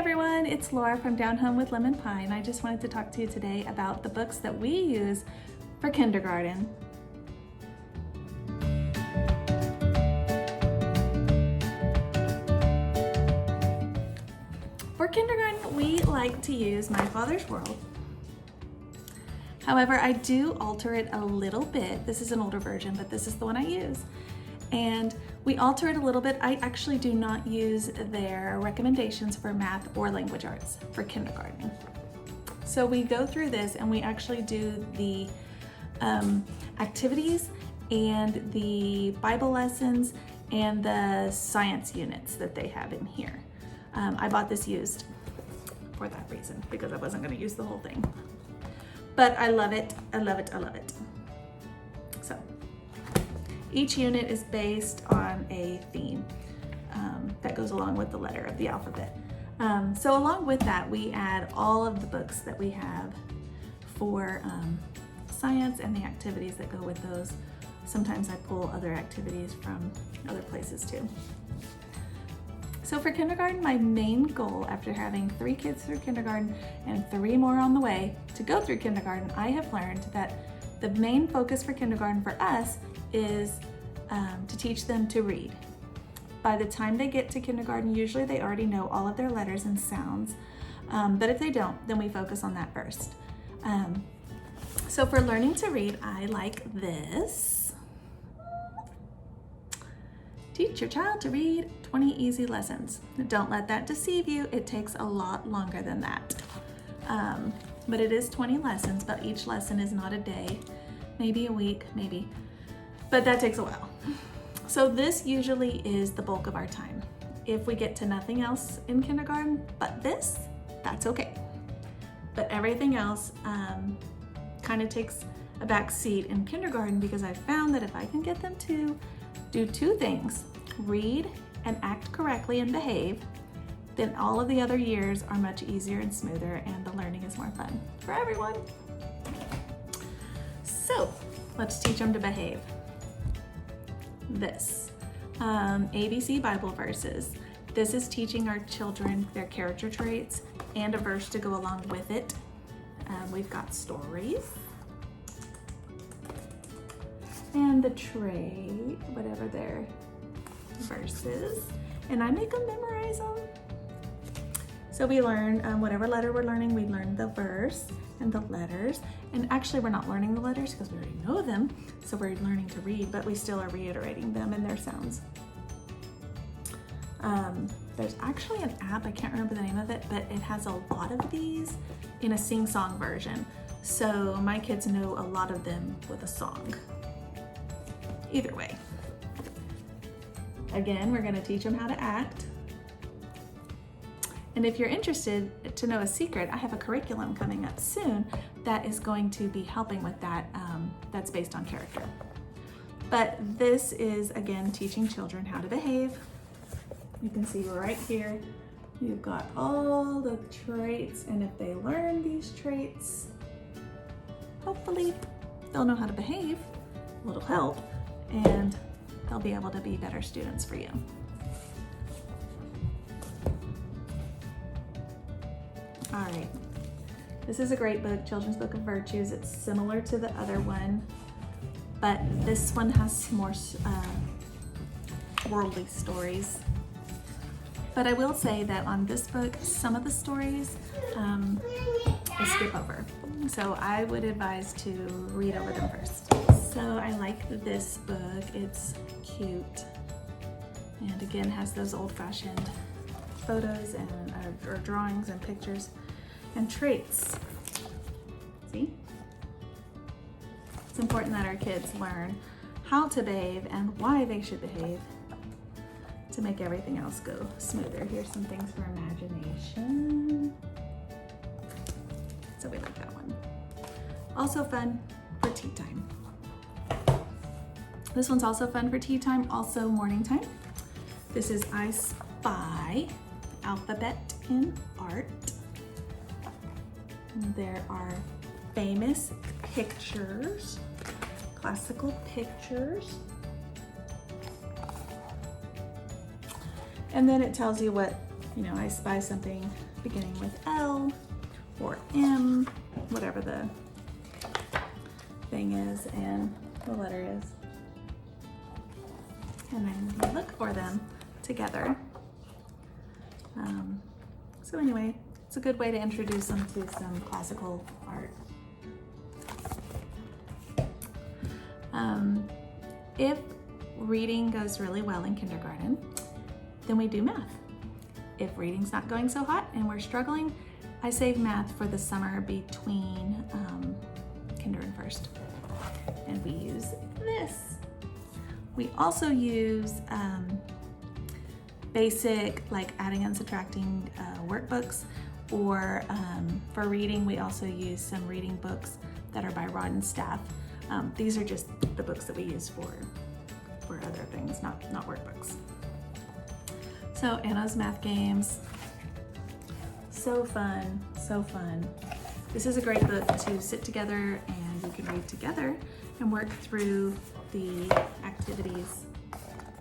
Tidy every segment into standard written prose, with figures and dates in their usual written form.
everyone, it's Laura from Down Home with Lemon Pie, and I just wanted to talk to you today about the books that we use for kindergarten. For kindergarten, we like to use My Father's World. However, I do alter it a little bit. This is an older version, but this is the one I use. And we alter it a little bit. I actually do not use their recommendations for math or language arts for kindergarten. So we go through this and we actually do the activities and the Bible lessons and the science units that they have in here. I bought this used for that reason because I wasn't going to use the whole thing. But I love it, I love it, I love it. So each unit is based on a theme that goes along with the letter of the alphabet. So along with that, we add all of the books that we have for science and the activities that go with those. Sometimes I pull other activities from other places too. So for kindergarten, my main goal after having 3 kids through kindergarten and 3 more on the way to go through kindergarten, I have learned that the main focus for kindergarten for us is to teach them to read. By the time they get to kindergarten, usually they already know all of their letters and sounds, but if they don't, then we focus on that first. So for learning to read, I like this. Teach your child to read 20 easy lessons. Don't let that deceive you. It takes a lot longer than that. But it is 20 lessons, but each lesson is not a day, maybe a week, maybe, but that takes a while. So this usually is the bulk of our time. If we get to nothing else in kindergarten but this, that's okay. But everything else kind of takes a back seat in kindergarten because I found that if I can get them to do 2 things, read and act correctly and behave, then all of the other years are much easier and smoother and the learning is more fun for everyone. So let's teach them to behave. This, ABC Bible verses. This is teaching our children their character traits and a verse to go along with it. We've got stories. And the trait, whatever their verses, and I make them memorize them. So we learn whatever letter we're learning, we learn the verse and the letters. And actually we're not learning the letters because we already know them, so we're learning to read, but we still are reiterating them and their sounds. There's actually an app, I can't remember the name of it, but it has a lot of these in a sing-song version. So my kids know a lot of them with a song. Either way. Again, we're going to teach them how to act. And if you're interested to know a secret, I have a curriculum coming up soon that is going to be helping with that. That's based on character. But this is, again, teaching children how to behave. You can see right here, you've got all the traits, and if they learn these traits, hopefully they'll know how to behave. A little help. And they'll be able to be better students for you. All right, this is a great book, Children's Book of Virtues. It's similar to the other one, but this one has more worldly stories. But I will say that on this book, some of the stories I skip over. So I would advise to read over them first. So I like this book, it's cute. And again, has those old-fashioned photos and or drawings and pictures and traits. See? It's important that our kids learn how to behave and why they should behave to make everything else go smoother. Here's some things for imagination. So we like that one. Also fun for tea time. This one's also fun for tea time, also morning time. This is I Spy, Alphabet in Art. And there are famous pictures, classical pictures. And then it tells you what, I spy something beginning with L or M, whatever the thing is and the letter is. And then you look for them together. So anyway, it's a good way to introduce them to some classical art. If reading goes really well in kindergarten, then we do math. If reading's not going so hot and we're struggling, I save math for the summer between kinder and first. And we use this. We also use basic, like adding and subtracting workbooks, or for reading, we also use some reading books that are by Rod and Staff. These are just the books that we use for other things, not workbooks. So Anna's math games, so fun, so fun. This is a great book to sit together and you can read together and work through the activities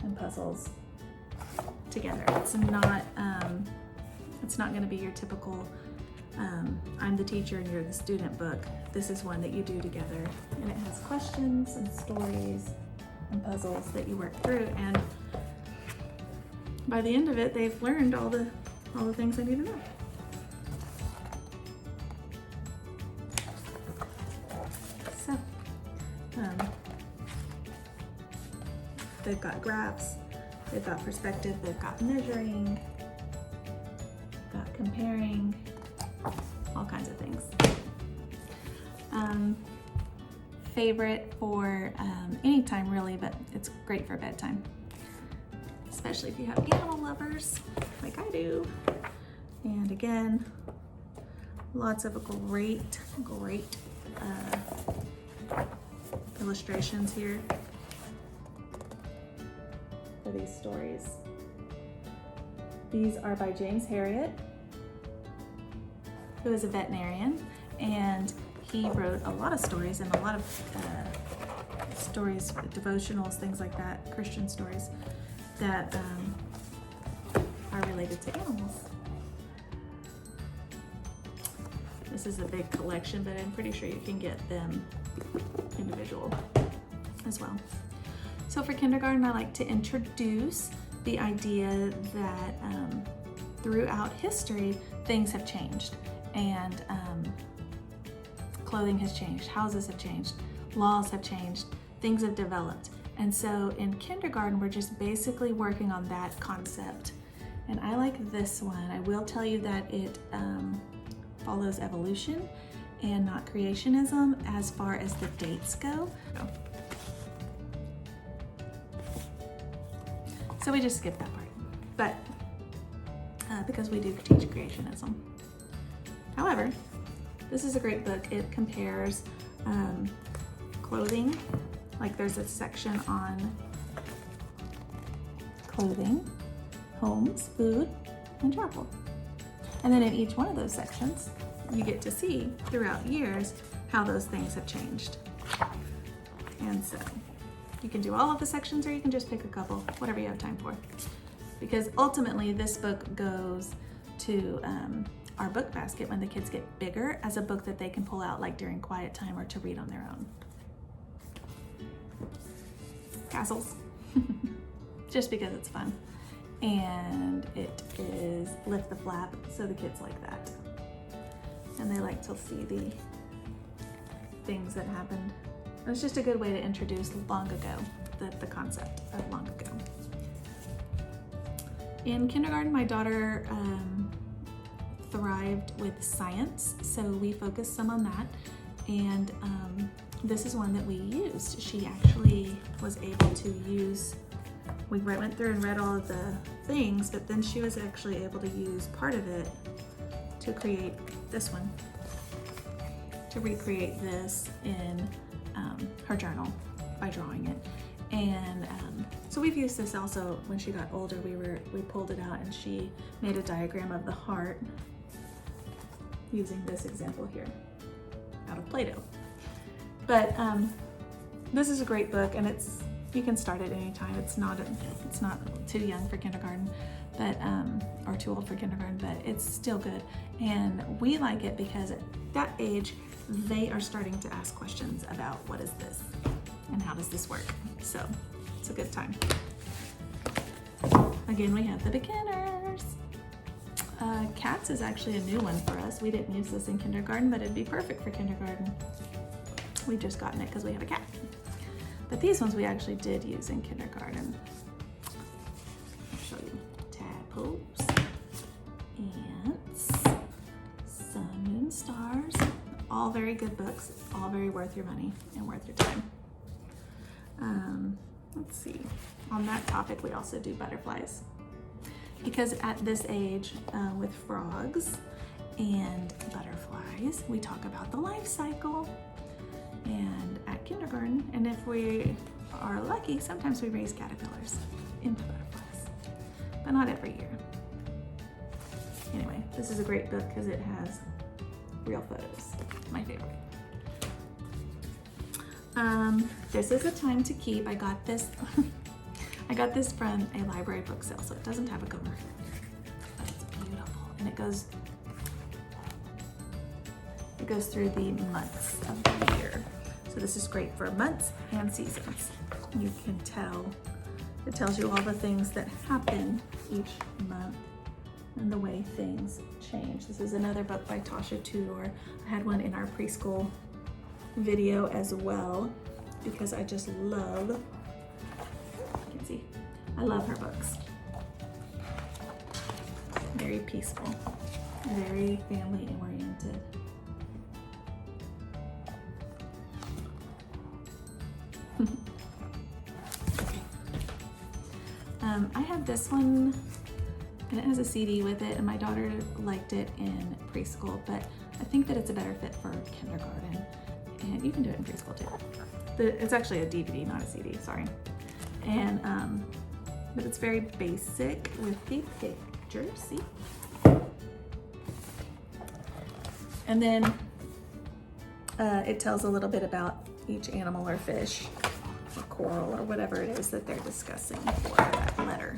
and puzzles together. It's not going to be your typical I'm the teacher and you're the student book. This is one that you do together, and it has questions and stories and puzzles that you work through, and by the end of it they've learned all the things they need to know. So they've got graphs, they've got perspective, they've got measuring, got comparing, all kinds of things. Favorite for any time really, but it's great for bedtime, especially if you have animal lovers like I do. And again, lots of great illustrations here for these stories. These are by James Harriet, who is a veterinarian, and he wrote a lot of stories and a lot of stories, devotionals, things like that, Christian stories that are related to animals. This is a big collection, but I'm pretty sure you can get them individual as well. So for kindergarten, I like to introduce the idea that throughout history, things have changed, and clothing has changed, houses have changed, laws have changed, things have developed. And so in kindergarten, we're just basically working on that concept. And I like this one. I will tell you that it follows evolution and not creationism as far as the dates go. So we just skipped that part, but because we do teach creationism. However, this is a great book. It compares clothing, like there's a section on clothing, homes, food, and travel. And then in each one of those sections, you get to see throughout years how those things have changed. And so you can do all of the sections, or you can just pick a couple, whatever you have time for. Because ultimately this book goes to our book basket when the kids get bigger as a book that they can pull out like during quiet time or to read on their own. Castles, just because it's fun. And it is lift the flap, so the kids like that. And they like to see the things that happened. It's just a good way to introduce long ago, the concept of long ago. In kindergarten, my daughter thrived with science, so we focused some on that. And this is one that we used. She actually was able to use, we went through and read all of the things, but then she was actually able to use part of it to create this one, to recreate this in her journal by drawing it. And so we've used this also when she got older. We pulled it out and she made a diagram of the heart using this example here out of Play-Doh. But this is a great book, and it's You can start at any time. It's not too young for kindergarten, but or too old for kindergarten, but it's still good. And we like it because at that age, they are starting to ask questions about what is this and how does this work. So it's a good time. Again, we have the beginners. Cats is actually a new one for us. We didn't use this in kindergarten, but it'd be perfect for kindergarten. We've just gotten it because we have a cat. But these ones we actually did use in kindergarten. I'll show you. Tadpoles, ants, sun, moon, stars. All very good books, all very worth your money and worth your time. Let's see. On that topic, we also do butterflies. Because at this age, with frogs and butterflies, we talk about the life cycle. And at kindergarten, and if we are lucky, sometimes we raise caterpillars into butterflies, but not every year. Anyway, this is a great book because it has real photos, my favorite. This is a time to keep. I got this I got this from a library book sale, so it doesn't have a cover, but it's beautiful, and it goes through the months of the year. So this is great for months and seasons. You can tell, it tells you all the things that happen each month and the way things change. This is another book by Tasha Tudor. I had one in our preschool video as well because I just love, you can see, I love her books. Very peaceful, very family oriented. I have this one, and it has a CD with it, and my daughter liked it in preschool, but I think that it's a better fit for kindergarten, and you can do it in preschool too. It's actually a DVD, not a CD, sorry. And, but it's very basic with the pictures, see? And then it tells a little bit about each animal or fish or coral or whatever it is that they're discussing for that letter.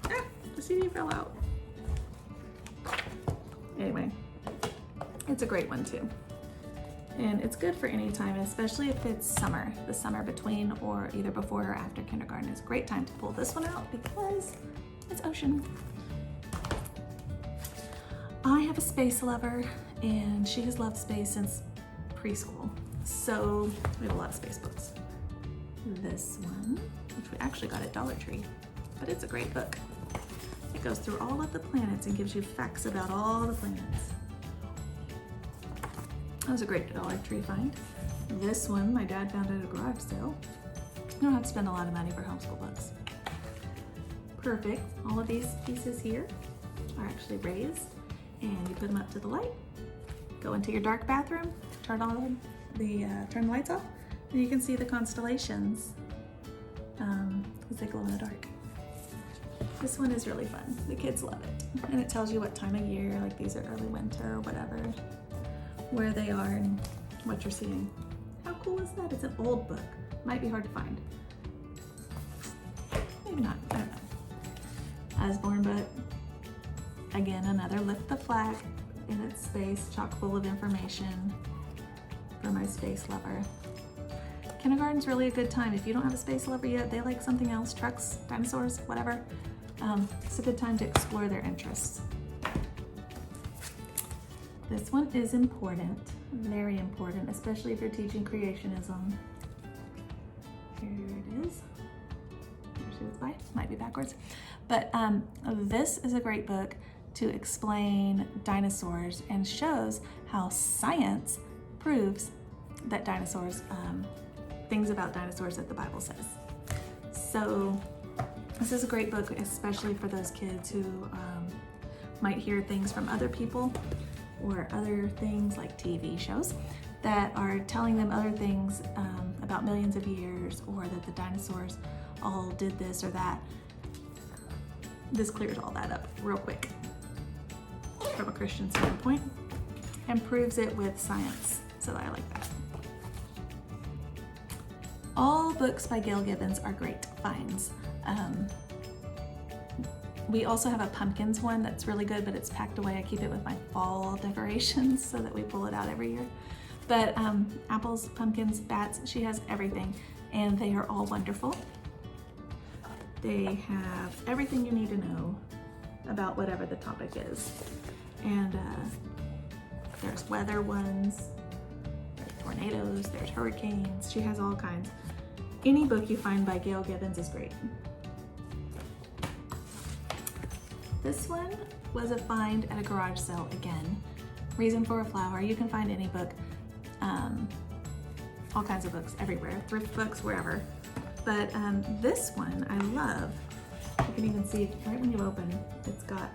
Ah, the CD fell out. Anyway, it's a great one too. And it's good for any time, especially if it's summer, the summer between or either before or after kindergarten. It's a great time to pull this one out because it's ocean. I have a space lover and she has loved space since preschool. So we have a lot of space books. This one, which we actually got at Dollar Tree, but it's a great book. It goes through all of the planets and gives you facts about all the planets. That was a great Dollar Tree find. This one, my dad found at a garage sale. You don't have to spend a lot of money for homeschool books. Perfect. All of these pieces here are actually raised, and you put them up to the light. Go into your dark bathroom, turn the lights off, and you can see the constellations because they glow in the dark. This one is really fun. The kids love it. And it tells you what time of year, like these are early winter or whatever, where they are and what you're seeing. How cool is that? It's an old book. Might be hard to find. Maybe not, I don't know. Osborne book. Again, another lift the flag in its space, chock full of information for my space lover. Kindergarten's really a good time. If you don't have a space lover yet, they like something else, trucks, dinosaurs, whatever. It's a good time to explore their interests. This one is important, very important, especially if you're teaching creationism. Here it is. There she was by, might be backwards. But this is a great book to explain dinosaurs and shows how science proves that dinosaurs, things about dinosaurs that the Bible says. So this is a great book, especially for those kids who might hear things from other people or other things like TV shows that are telling them other things about millions of years, or that the dinosaurs all did this or that. This clears all that up real quick from a Christian standpoint and proves it with science. So I like that. All books by Gail Gibbons are great finds. We also have a pumpkins one that's really good, but it's packed away. I keep it with my fall decorations so that we pull it out every year. But apples, pumpkins, bats, she has everything, and they are all wonderful. They have everything you need to know about whatever the topic is. And there's weather ones, there's tornadoes, there's hurricanes. She has all kinds. Any book you find by Gail Gibbons is great. This one was a find at a garage sale again. Reason for a Flower. You can find any book, all kinds of books everywhere, thrift books, wherever. But this one I love. You can even see right when you open, it's got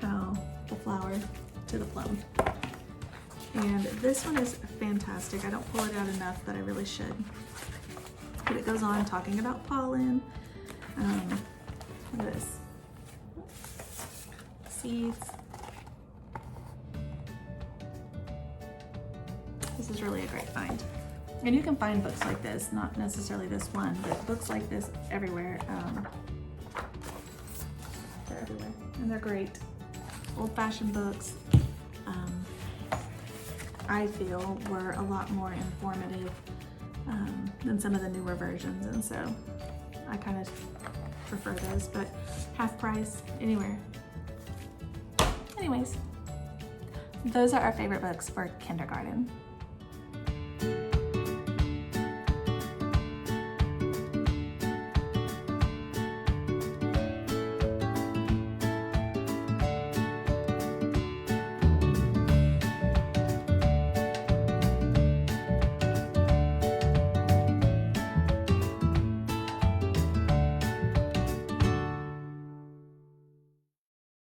how the flower to the plum. And this one is fantastic. I don't pull it out enough, but I really should. But it goes on talking about pollen. Look at this. Seeds. This is really a great find. And you can find books like this, not necessarily this one, but books like this everywhere. They're everywhere, and they're great. Old-fashioned books, I feel, were a lot more informative than some of the newer versions, and so I kind of prefer those, but half price anywhere. Anyways, those are our favorite books for kindergarten.